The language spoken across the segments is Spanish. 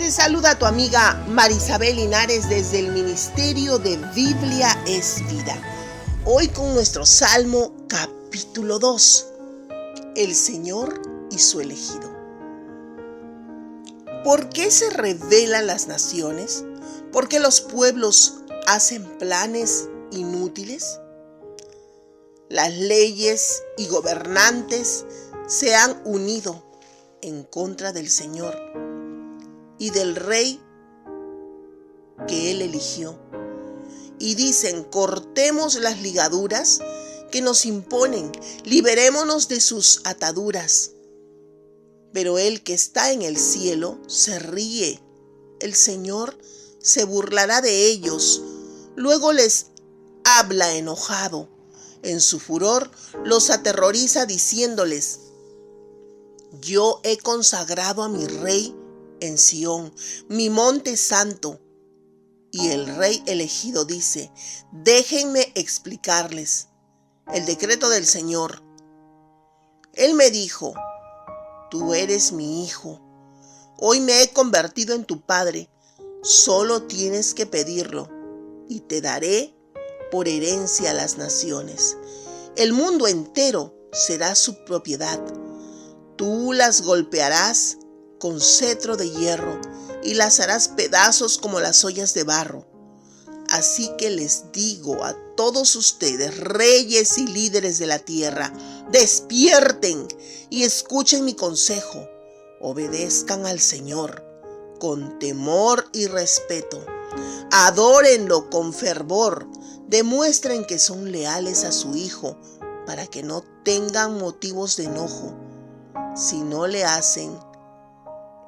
Te saluda tu amiga Marisabel Linares desde el Ministerio de Biblia es Vida. Hoy con nuestro Salmo capítulo 2, el Señor y su elegido. ¿Por qué se rebelan las naciones? ¿Por qué los pueblos hacen planes inútiles? Las leyes y gobernantes se han unido en contra del Señor y del Rey que Él eligió. Y dicen: cortemos las ligaduras que nos imponen, liberémonos de sus ataduras. Pero el que está en el cielo se ríe. El Señor se burlará de ellos. Luego les habla enojado. En su furor los aterroriza diciéndoles: yo he consagrado a mi Rey en Sión, mi monte santo. Y el Rey elegido dice: déjenme explicarles el decreto del Señor. Él me dijo: tú eres mi hijo, hoy me he convertido en tu padre, solo tienes que pedirlo y te daré por herencia a las naciones. El mundo entero será su propiedad. Tú las golpearás con cetro de hierro y las harás pedazos como las ollas de barro. Así que les digo a todos ustedes, reyes y líderes de la tierra: despierten y escuchen mi consejo. Obedezcan al Señor con temor y respeto. Adórenlo con fervor. Demuestren que son leales a su Hijo para que no tengan motivos de enojo. Si no le hacen,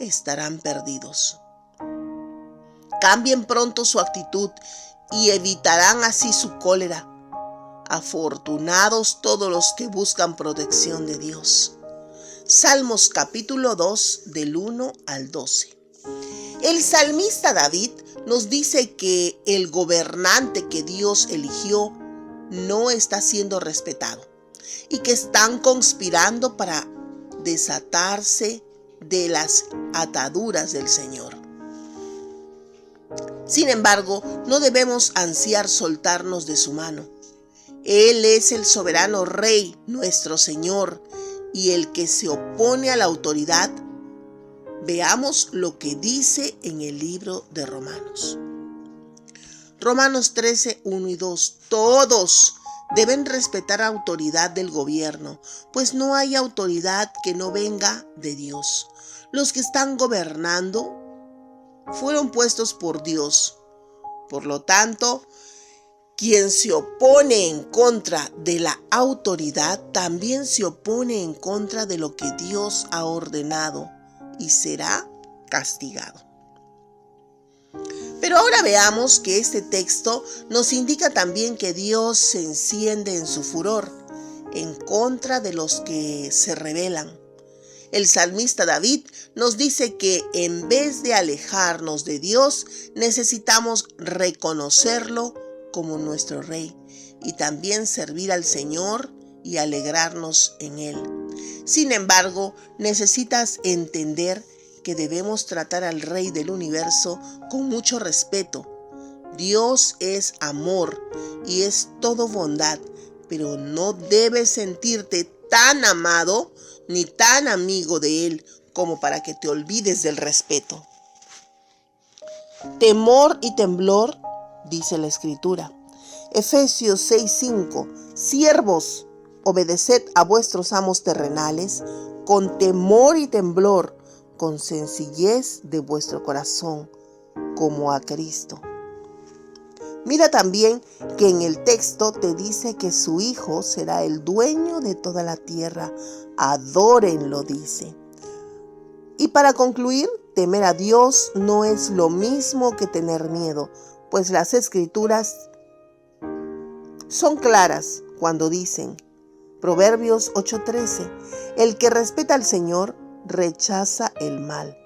estarán perdidos. Cambien pronto su actitud y evitarán así su cólera. Afortunados todos los que buscan protección de Dios. Salmos capítulo 2 del 1 al 12. El salmista David nos dice que el gobernante que Dios eligió no está siendo respetado y que están conspirando para desatarse de las ataduras del Señor. Sin embargo, no debemos ansiar soltarnos de su mano. Él es el soberano Rey, nuestro Señor, y el que se opone a la autoridad. Veamos lo que dice en el libro de Romanos. Romanos 13, 1 y 2. Todos deben respetar la autoridad del gobierno, pues no hay autoridad que no venga de Dios. Los que están gobernando fueron puestos por Dios. Por lo tanto, quien se opone en contra de la autoridad también se opone en contra de lo que Dios ha ordenado y será castigado. Pero ahora veamos que este texto nos indica también que Dios se enciende en su furor en contra de los que se rebelan. El salmista David nos dice que en vez de alejarnos de Dios, necesitamos reconocerlo como nuestro Rey y también servir al Señor y alegrarnos en Él. Sin embargo, necesitas entender que debemos tratar al Rey del universo con mucho respeto. Dios es amor y es todo bondad, pero no debes sentirte tan amado ni tan amigo de Él como para que te olvides del respeto. Temor y temblor, dice la Escritura. Efesios 6:5. Siervos, obedeced a vuestros amos terrenales con temor y temblor, con sencillez de vuestro corazón, como a Cristo. Mira también que en el texto te dice que su Hijo será el dueño de toda la tierra. Adórenlo, dice. Y para concluir, temer a Dios no es lo mismo que tener miedo, pues las Escrituras son claras cuando dicen, Proverbios 8:13, el que respeta al Señor rechaza el mal.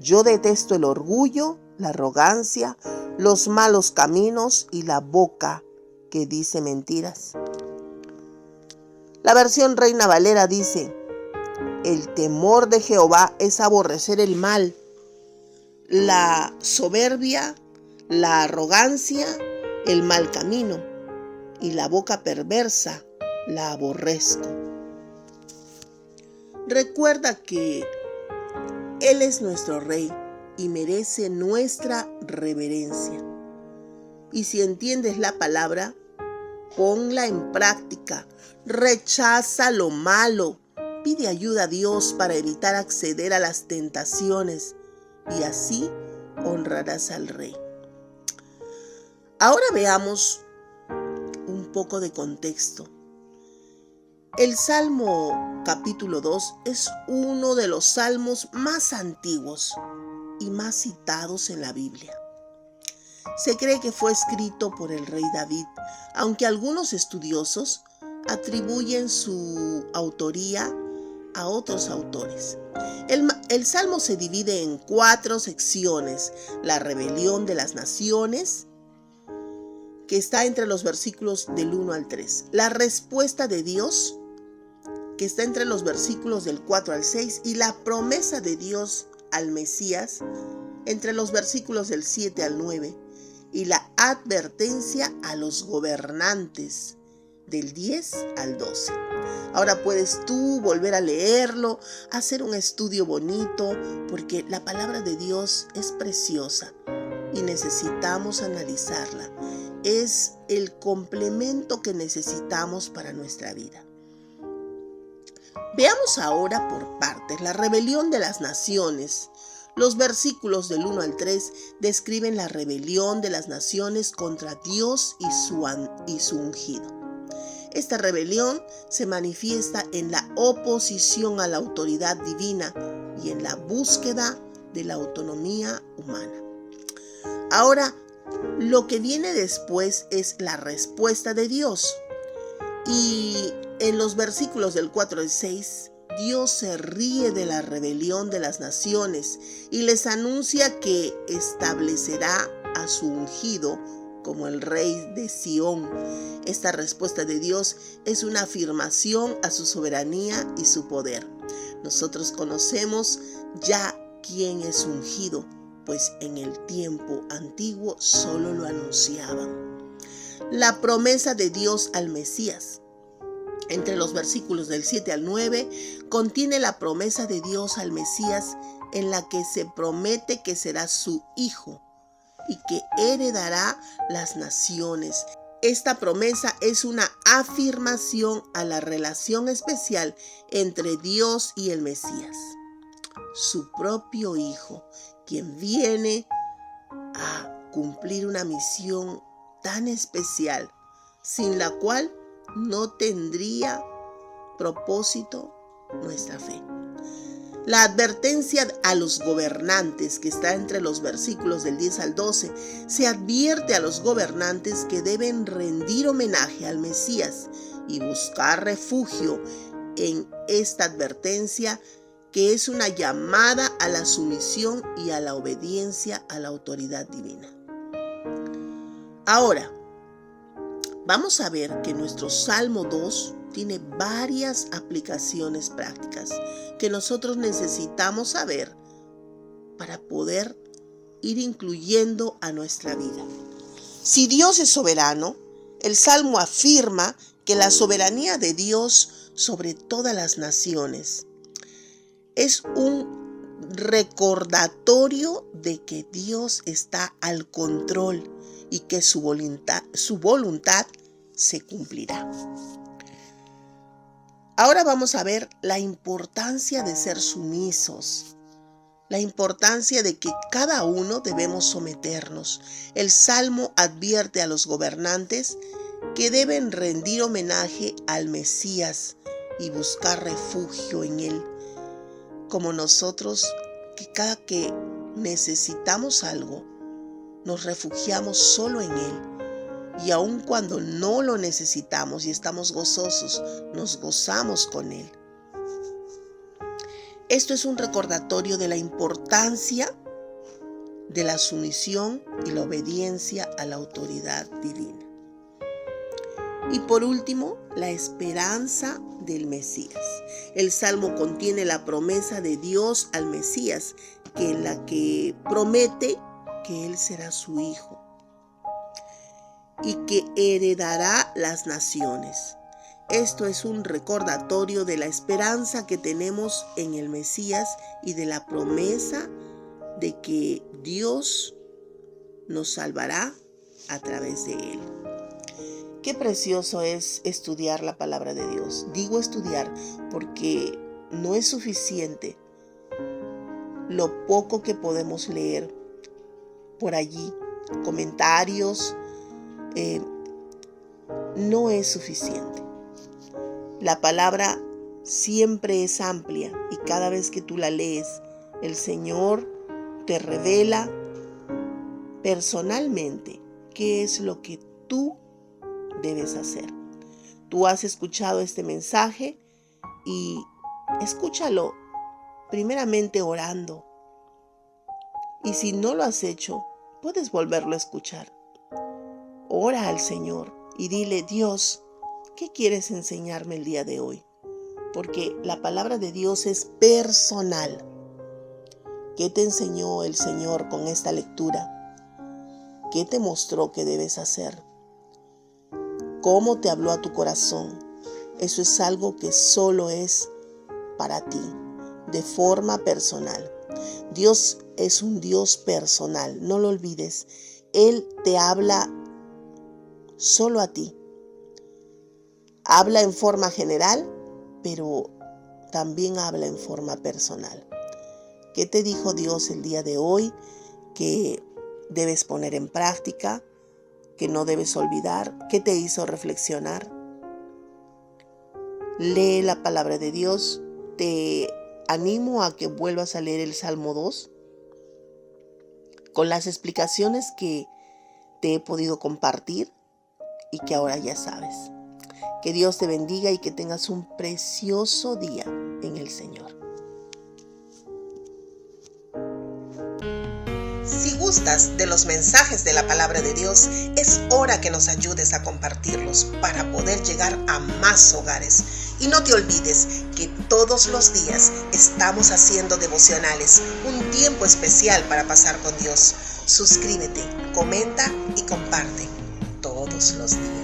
Yo detesto el orgullo, la arrogancia, los malos caminos y la boca que dice mentiras. La versión Reina Valera dice: el temor de Jehová es aborrecer el mal. la soberbia, la arrogancia, el mal camino, y la boca perversa la aborrezco. Recuerda que Él es nuestro Rey y merece nuestra reverencia. Y si entiendes la palabra, ponla en práctica. Rechaza lo malo. Pide ayuda a Dios para evitar acceder a las tentaciones y así honrarás al Rey. Ahora veamos un poco de contexto. El Salmo capítulo 2 es uno de los salmos más antiguos y más citados en la Biblia. Se cree que fue escrito por el rey David, aunque algunos estudiosos atribuyen su autoría a otros autores. El Salmo se divide en 4 secciones: la rebelión de las naciones, que está entre los versículos del 1 al 3, la respuesta de Dios, que está entre los versículos del 4 al 6, y la promesa de Dios al Mesías, entre los versículos del 7 al 9, y la advertencia a los gobernantes, del 10 al 12. Ahora puedes tú volver a leerlo, hacer un estudio bonito, porque la palabra de Dios es preciosa y necesitamos analizarla. Es el complemento que necesitamos para nuestra vida. Veamos ahora por partes la rebelión de las naciones. Los versículos del 1 al 3 describen la rebelión de las naciones contra Dios y su ungido. Esta rebelión se manifiesta en la oposición a la autoridad divina y en la búsqueda de la autonomía humana. Ahora, lo que viene después es la respuesta de Dios. Y en los versículos del 4 al 6, Dios se ríe de la rebelión de las naciones y les anuncia que establecerá a su ungido como el rey de Sión. Esta respuesta de Dios es una afirmación a su soberanía y su poder. Nosotros conocemos ya quién es ungido, pues en el tiempo antiguo solo lo anunciaban. La promesa de Dios al Mesías, entre los versículos del 7 al 9, contiene la promesa de Dios al Mesías, en la que se promete que será su hijo y que heredará las naciones. Esta promesa es una afirmación a la relación especial entre Dios y el Mesías, su propio hijo, quien viene a cumplir una misión tan especial, sin la cual no tendría propósito nuestra fe. La advertencia a los gobernantes, que está entre los versículos del 10 al 12, se advierte a los gobernantes que deben rendir homenaje al Mesías y buscar refugio en esta advertencia, que es una llamada a la sumisión y a la obediencia a la autoridad divina. Ahora, vamos a ver que nuestro Salmo 2 tiene varias aplicaciones prácticas que nosotros necesitamos saber para poder ir incluyendo a nuestra vida. Si Dios es soberano, el Salmo afirma que la soberanía de Dios sobre todas las naciones es un recordatorio de que Dios está al control y que su voluntad se cumplirá. Ahora vamos a ver la importancia de ser sumisos, la importancia de que cada uno debemos someternos. El Salmo advierte a los gobernantes que deben rendir homenaje al Mesías y buscar refugio en Él, como nosotros, que cada que necesitamos algo, nos refugiamos solo en Él. Y aun cuando no lo necesitamos y estamos gozosos, nos gozamos con Él. Esto es un recordatorio de la importancia de la sumisión y la obediencia a la autoridad divina. Y por último, la esperanza del Mesías. El Salmo contiene la promesa de Dios al Mesías, en la que promete que Él será su hijo y que heredará las naciones. Esto es un recordatorio de la esperanza que tenemos en el Mesías y de la promesa de que Dios nos salvará a través de Él. Qué precioso es estudiar la palabra de Dios. Digo estudiar porque no es suficiente lo poco que podemos leer por allí, comentarios, no es suficiente. La palabra siempre es amplia y cada vez que tú la lees, el Señor te revela personalmente qué es lo que tú debes hacer. Tú has escuchado este mensaje y escúchalo primeramente orando. Y si no lo has hecho, puedes volverlo a escuchar. Ora al Señor y dile: Dios, ¿qué quieres enseñarme el día de hoy? Porque la palabra de Dios es personal. ¿Qué te enseñó el Señor con esta lectura? ¿Qué te mostró que debes hacer? ¿Cómo te habló a tu corazón? Eso es algo que solo es para ti, de forma personal. Dios es un Dios personal, no lo olvides. Él te habla solo a ti. Habla en forma general, pero también habla en forma personal. ¿Qué te dijo Dios el día de hoy que debes poner en práctica, que no debes olvidar? ¿Qué te hizo reflexionar? Lee la palabra de Dios. Te animo a que vuelvas a leer el Salmo 2 con las explicaciones que te he podido compartir y que ahora ya sabes. Que Dios te bendiga y que tengas un precioso día en el Señor. Si gustas de los mensajes de la palabra de Dios, es hora que nos ayudes a compartirlos para poder llegar a más hogares. Y no te olvides que todos los días estamos haciendo devocionales, un tiempo especial para pasar con Dios. Suscríbete, comenta y comparte todos los días.